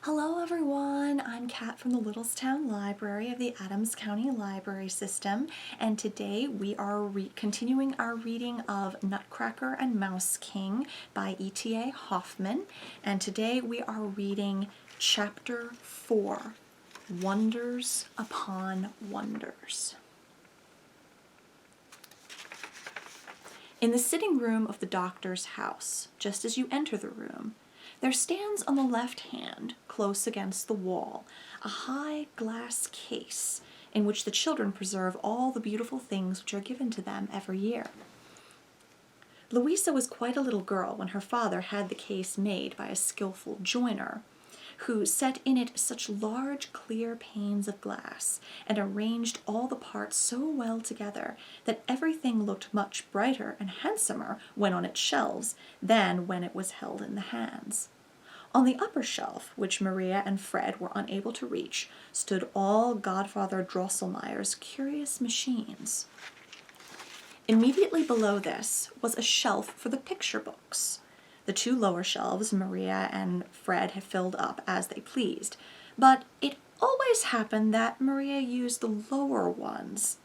Hello everyone, I'm Kat from the Littlestown Library of the Adams County Library System, and today we are continuing our reading of Nutcracker and Mouse King by E.T.A. Hoffman, and today we are reading Chapter 4, Wonders Upon Wonders. In the sitting room of the doctor's house, just as you enter the room, there stands on the left hand, close against the wall, a high glass case in which the children preserve all the beautiful things which are given to them every year. Louisa was quite a little girl when her father had the case made by a skillful joiner, who set in it such large clear panes of glass, and arranged all the parts so well together that everything looked much brighter and handsomer when on its shelves than when it was held in the hands. On the upper shelf, which Maria and Fred were unable to reach, stood all Godfather Drosselmeyer's curious machines. Immediately below this was a shelf for the picture books. The two lower shelves Maria and Fred had filled up as they pleased, but it always happened that Maria used the lower ones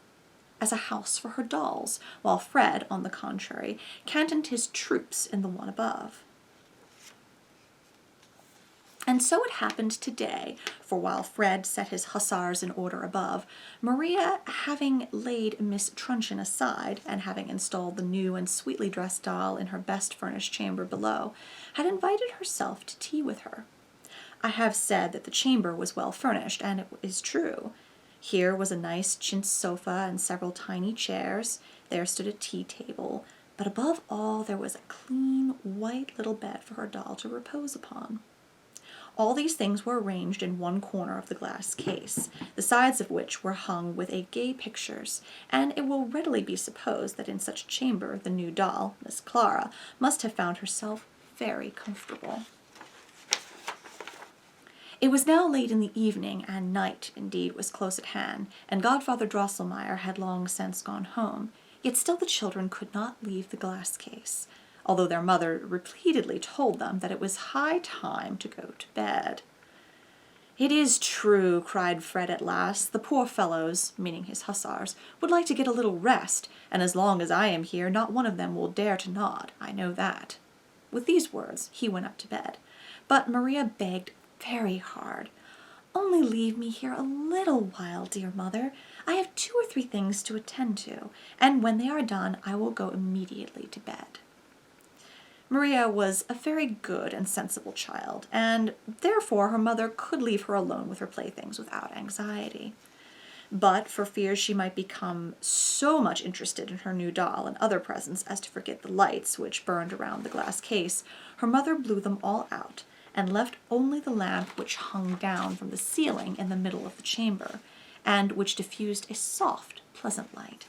as a house for her dolls, while Fred, on the contrary, cantoned his troops in the one above. And so it happened today, for while Fred set his hussars in order above, Maria, having laid Miss Truncheon aside, and having installed the new and sweetly dressed doll in her best furnished chamber below, had invited herself to tea with her. I have said that the chamber was well furnished, and it is true. Here was a nice chintz sofa and several tiny chairs. There stood a tea table, but above all there was a clean, white little bed for her doll to repose upon. All these things were arranged in one corner of the glass case, the sides of which were hung with gay pictures, and it will readily be supposed that in such a chamber the new doll, Miss Clara, must have found herself very comfortable. It was now late in the evening, and night, indeed, was close at hand, and Godfather Drosselmeyer had long since gone home, yet still the children could not leave the glass case, although their mother repeatedly told them that it was high time to go to bed. "It is true," cried Fred at last. "The poor fellows," meaning his hussars, "would like to get a little rest, and as long as I am here not one of them will dare to nod, I know that." With these words he went up to bed, but Maria begged very hard. "Only leave me here a little while, dear mother. I have 2 or 3 things to attend to, and when they are done I will go immediately to bed." Maria was a very good and sensible child, and therefore her mother could leave her alone with her playthings without anxiety. But for fear she might become so much interested in her new doll and other presents as to forget the lights which burned around the glass case, her mother blew them all out, and left only the lamp which hung down from the ceiling in the middle of the chamber, and which diffused a soft, pleasant light.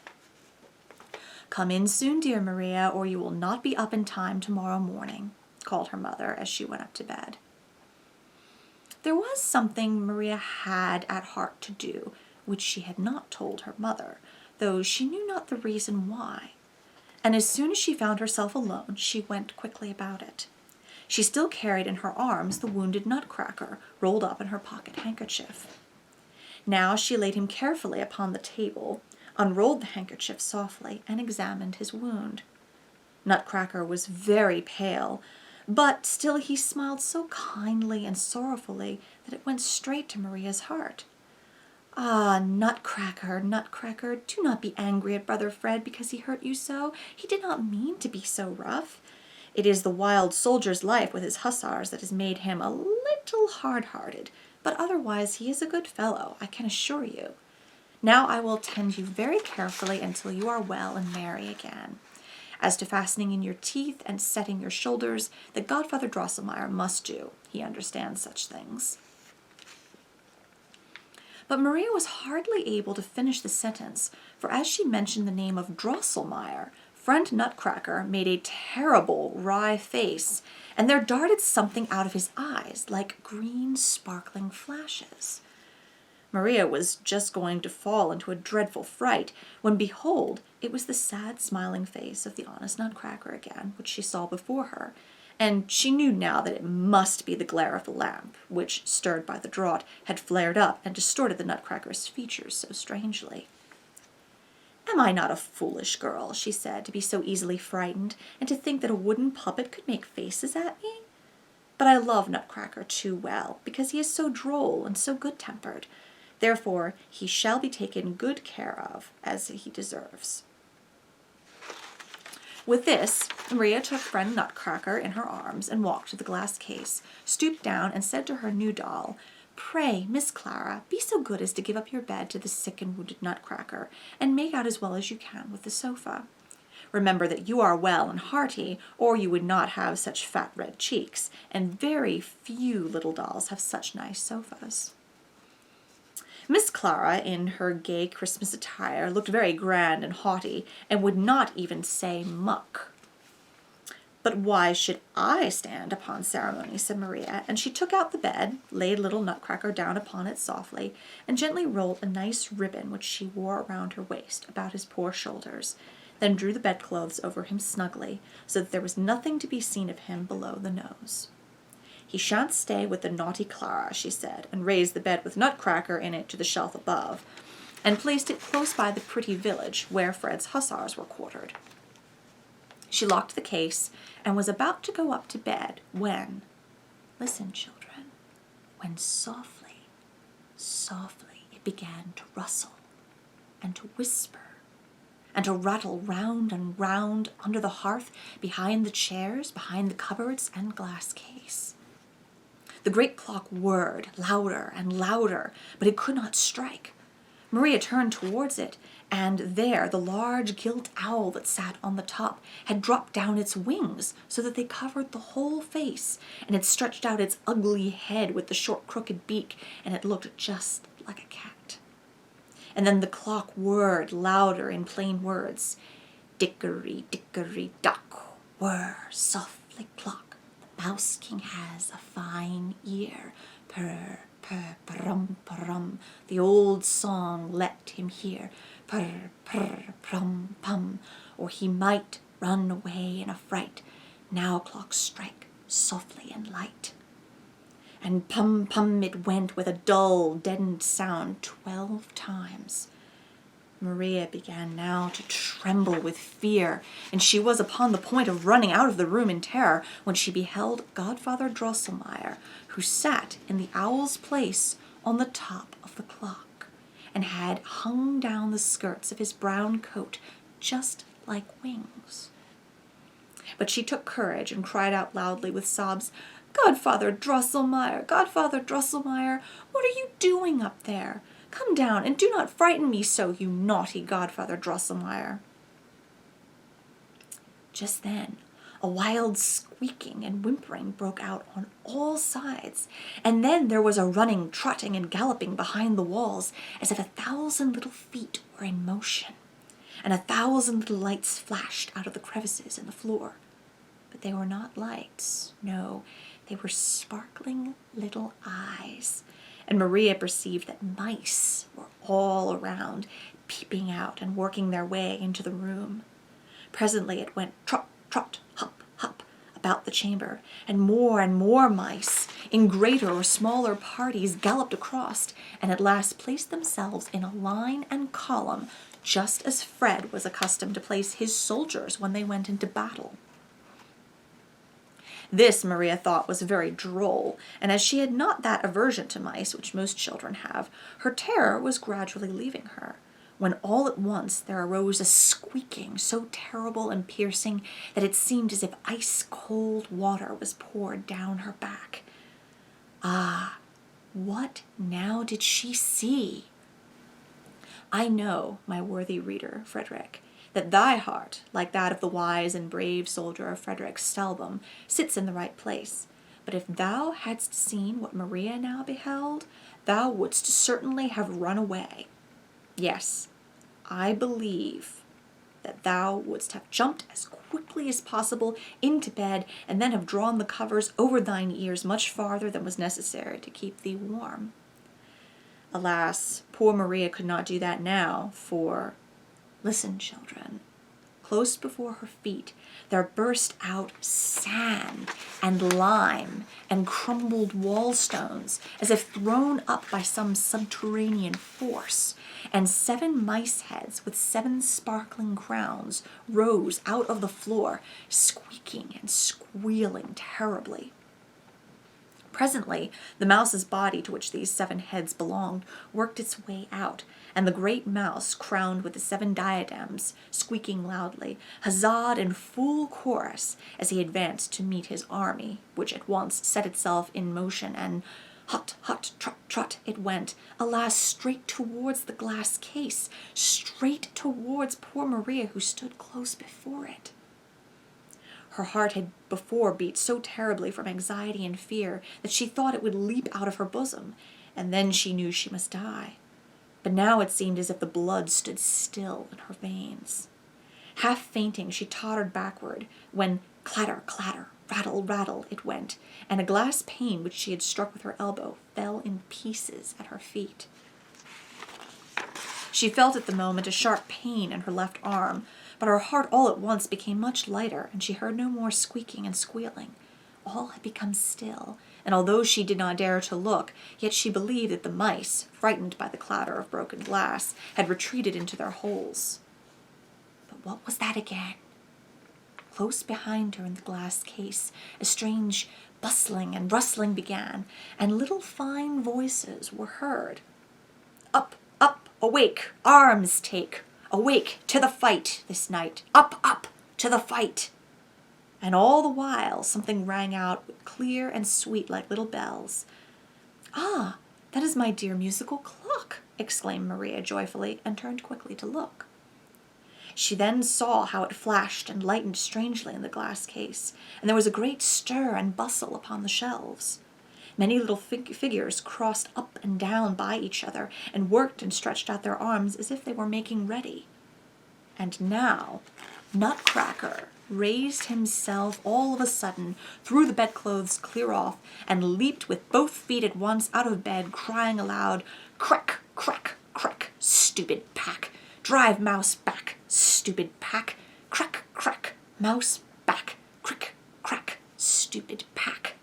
"Come in soon, dear Maria, or you will not be up in time tomorrow morning," called her mother as she went up to bed. There was something Maria had at heart to do, which she had not told her mother, though she knew not the reason why, and as soon as she found herself alone, she went quickly about it. She still carried in her arms the wounded Nutcracker, rolled up in her pocket handkerchief. Now she laid him carefully upon the table, unrolled the handkerchief softly, and examined his wound. Nutcracker was very pale, but still he smiled so kindly and sorrowfully that it went straight to Maria's heart. "Ah, Nutcracker, Nutcracker, do not be angry at Brother Fred because he hurt you so. He did not mean to be so rough. It is the wild soldier's life with his hussars that has made him a little hard-hearted, but otherwise he is a good fellow, I can assure you. Now I will tend you very carefully until you are well and merry again. As to fastening in your teeth and setting your shoulders, the Godfather Drosselmeyer must do. He understands such things." But Maria was hardly able to finish the sentence, for as she mentioned the name of Drosselmeyer, friend Nutcracker made a terrible wry face, and there darted something out of his eyes like green sparkling flashes. Maria was just going to fall into a dreadful fright, when behold, it was the sad smiling face of the honest Nutcracker again, which she saw before her, and she knew now that it must be the glare of the lamp, which, stirred by the draught, had flared up and distorted the Nutcracker's features so strangely. "Am I not a foolish girl," she said, "to be so easily frightened, and to think that a wooden puppet could make faces at me? But I love Nutcracker too well, because he is so droll and so good-tempered. Therefore he shall be taken good care of, as he deserves." With this, Maria took friend Nutcracker in her arms and walked to the glass case, stooped down and said to her new doll, "Pray, Miss Clara, be so good as to give up your bed to the sick and wounded Nutcracker, and make out as well as you can with the sofa. Remember that you are well and hearty, or you would not have such fat red cheeks, and very few little dolls have such nice sofas." Miss Clara, in her gay Christmas attire, looked very grand and haughty, and would not even say muck. "But why should I stand upon ceremony?" said Maria, and she took out the bed, laid little Nutcracker down upon it softly, and gently rolled a nice ribbon which she wore around her waist about his poor shoulders, then drew the bedclothes over him snugly, so that there was nothing to be seen of him below the nose. "He shan't stay with the naughty Clara," she said, and raised the bed with Nutcracker in it to the shelf above, and placed it close by the pretty village where Fred's hussars were quartered. She locked the case and was about to go up to bed when, listen, children, when softly, softly it began to rustle and to whisper and to rattle round and round under the hearth, behind the chairs, behind the cupboards and glass case. The great clock whirred louder and louder, but it could not strike. Maria turned towards it, and there the large gilt owl that sat on the top had dropped down its wings so that they covered the whole face, and had stretched out its ugly head with the short crooked beak, and it looked just like a cat. And then the clock whirred louder in plain words, "Dickory, dickory, dock, whir, softly clock. The Mouse King has a fine ear. Purr, purr, purrum, purrum. The old song let him hear. Purr, purr, prum, pum. Or he might run away in a fright. Now clock strike softly and light." And pum, pum it went with a dull, deadened sound 12 times. Maria began now to tremble with fear, and she was upon the point of running out of the room in terror when she beheld Godfather Drosselmeyer, who sat in the owl's place on the top of the clock, and had hung down the skirts of his brown coat just like wings. But she took courage and cried out loudly with sobs, "Godfather Drosselmeyer, Godfather Drosselmeyer, what are you doing up there? Come down, and do not frighten me so, you naughty Godfather Drosselmeyer." Just then, a wild squeaking and whimpering broke out on all sides, and then there was a running, trotting, and galloping behind the walls, as if 1,000 little feet were in motion, and 1,000 little lights flashed out of the crevices in the floor. But they were not lights, no, they were sparkling little eyes, and Maria perceived that mice were all around, peeping out and working their way into the room. Presently it went trot, trot, hop, hop about the chamber, and more mice, in greater or smaller parties, galloped across, and at last placed themselves in a line and column, just as Fred was accustomed to place his soldiers when they went into battle. This Maria thought was very droll, and as she had not that aversion to mice which most children have, her terror was gradually leaving her, when all at once there arose a squeaking so terrible and piercing that it seemed as if ice-cold water was poured down her back. Ah, what now did she see? I know, my worthy reader, Frederick, that thy heart, like that of the wise and brave soldier of Frederick's Stelbum, sits in the right place. But if thou hadst seen what Maria now beheld, thou wouldst certainly have run away. Yes, I believe that thou wouldst have jumped as quickly as possible into bed, and then have drawn the covers over thine ears much farther than was necessary to keep thee warm. Alas, poor Maria could not do that now, for, listen, children, close before her feet, there burst out sand and lime and crumbled wall stones, as if thrown up by some subterranean force, and 7 mice heads with 7 sparkling crowns rose out of the floor, squeaking and squealing terribly. Presently, the mouse's body, to which these 7 heads belonged, worked its way out, and the great mouse, crowned with the 7 diadems, squeaking loudly, huzzaed in full chorus as he advanced to meet his army, which at once set itself in motion, and hut, hut, trot, trot, it went, alas, straight towards the glass case, straight towards poor Maria, who stood close before it. Her heart had before beat so terribly from anxiety and fear that she thought it would leap out of her bosom, and then she knew she must die. But now it seemed as if the blood stood still in her veins. Half fainting, she tottered backward, when clatter, clatter, rattle, rattle it went, and a glass pane which she had struck with her elbow fell in pieces at her feet. She felt at the moment a sharp pain in her left arm, but her heart all at once became much lighter, and she heard no more squeaking and squealing. All had become still, and although she did not dare to look, yet she believed that the mice, frightened by the clatter of broken glass, had retreated into their holes. But what was that again? Close behind her in the glass case, a strange bustling and rustling began, and little fine voices were heard. Up, up, awake, arms take! Awake to the fight this night! Up, up, to the fight! And all the while something rang out clear and sweet like little bells. Ah, that is my dear musical clock, exclaimed Maria joyfully, and turned quickly to look. She then saw how it flashed and lightened strangely in the glass case, and there was a great stir and bustle upon the shelves. Many little figures crossed up and down by each other, and worked and stretched out their arms as if they were making ready. And now Nutcracker raised himself all of a sudden, threw the bedclothes clear off, and leaped with both feet at once out of bed, crying aloud, "Crack, crack, crack, stupid pack! Drive mouse back, stupid pack! Crack, crack, mouse back! Crick, crack, stupid pack!"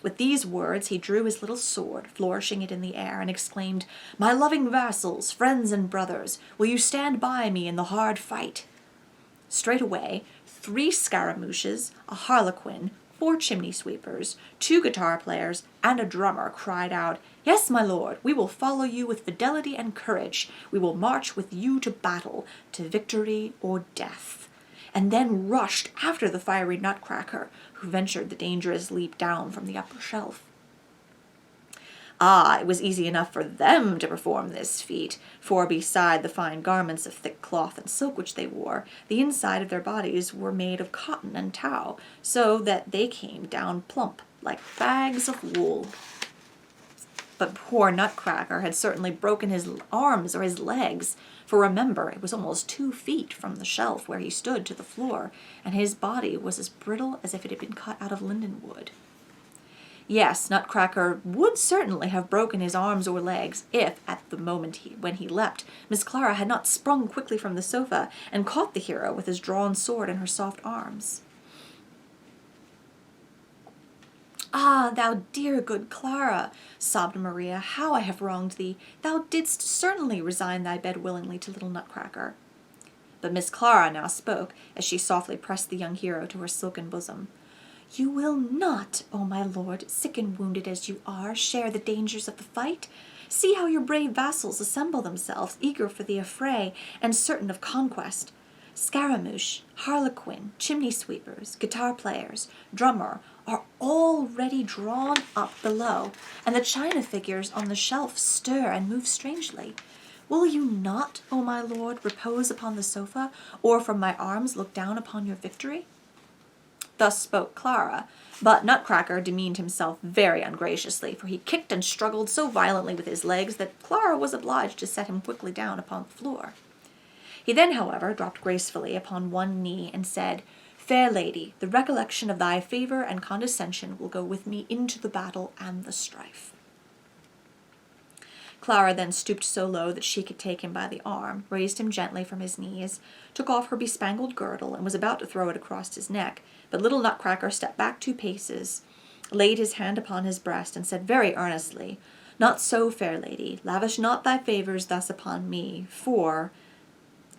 With these words he drew his little sword, flourishing it in the air, and exclaimed, "My loving vassals, friends and brothers, will you stand by me in the hard fight?" Straightway 3 scaramouches, a harlequin, 4 chimney sweepers, 2 guitar players, and a drummer cried out, "Yes, my lord, we will follow you with fidelity and courage. We will march with you to battle, to victory or death," and then rushed after the fiery Nutcracker, who ventured the dangerous leap down from the upper shelf. Ah, it was easy enough for them to perform this feat, for beside the fine garments of thick cloth and silk which they wore, the inside of their bodies were made of cotton and tow, so that they came down plump, like bags of wool. But poor Nutcracker had certainly broken his arms or his legs, for remember, it was almost 2 feet from the shelf where he stood to the floor, and his body was as brittle as if it had been cut out of linden wood. Yes, Nutcracker would certainly have broken his arms or legs if, at the moment when he leapt, Miss Clara had not sprung quickly from the sofa and caught the hero with his drawn sword in her soft arms. "Ah, thou dear good Clara," sobbed Maria, "how I have wronged thee! Thou didst certainly resign thy bed willingly to little Nutcracker." But Miss Clara now spoke, as she softly pressed the young hero to her silken bosom. "You will not, O my lord, sick and wounded as you are, share the dangers of the fight? See how your brave vassals assemble themselves, eager for the affray, and certain of conquest. Scaramouche, harlequin, chimney sweepers, guitar players, drummer, are all ready drawn up below, and the china figures on the shelf stir and move strangely. Will you not, O my lord, repose upon the sofa, or from my arms look down upon your victory?" Thus spoke Clara, but Nutcracker demeaned himself very ungraciously, for he kicked and struggled so violently with his legs that Clara was obliged to set him quickly down upon the floor. He then, however, dropped gracefully upon one knee and said, "Fair lady, the recollection of thy favour and condescension will go with me into the battle and the strife." Clara then stooped so low that she could take him by the arm, raised him gently from his knees, took off her bespangled girdle, and was about to throw it across his neck, but little Nutcracker stepped back 2 paces, laid his hand upon his breast, and said very earnestly, "Not so, fair lady, lavish not thy favours thus upon me, for—"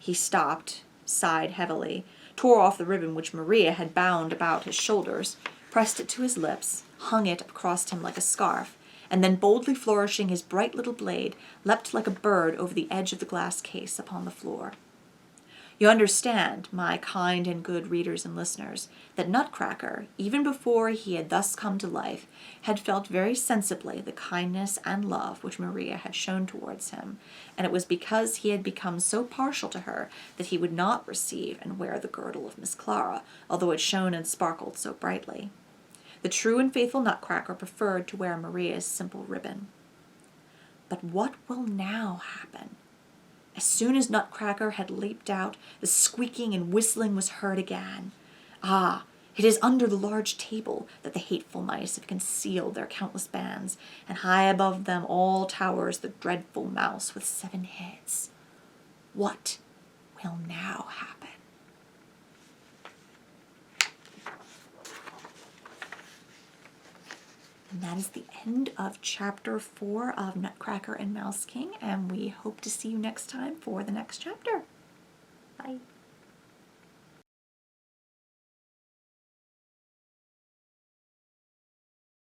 He stopped, sighed heavily, tore off the ribbon which Maria had bound about his shoulders, pressed it to his lips, hung it across him like a scarf, and then boldly flourishing his bright little blade, leapt like a bird over the edge of the glass case upon the floor. You understand, my kind and good readers and listeners, that Nutcracker, even before he had thus come to life, had felt very sensibly the kindness and love which Maria had shown towards him, and it was because he had become so partial to her that he would not receive and wear the girdle of Miss Clara, although it shone and sparkled so brightly. The true and faithful Nutcracker preferred to wear Maria's simple ribbon. But what will now happen? As soon as Nutcracker had leaped out, the squeaking and whistling was heard again. Ah, it is under the large table that the hateful mice have concealed their countless bands, and high above them all towers the dreadful mouse with 7 heads. What will now happen? And that is the end of chapter 4 of Nutcracker and Mouse King, and we hope to see you next time for the next chapter. Bye.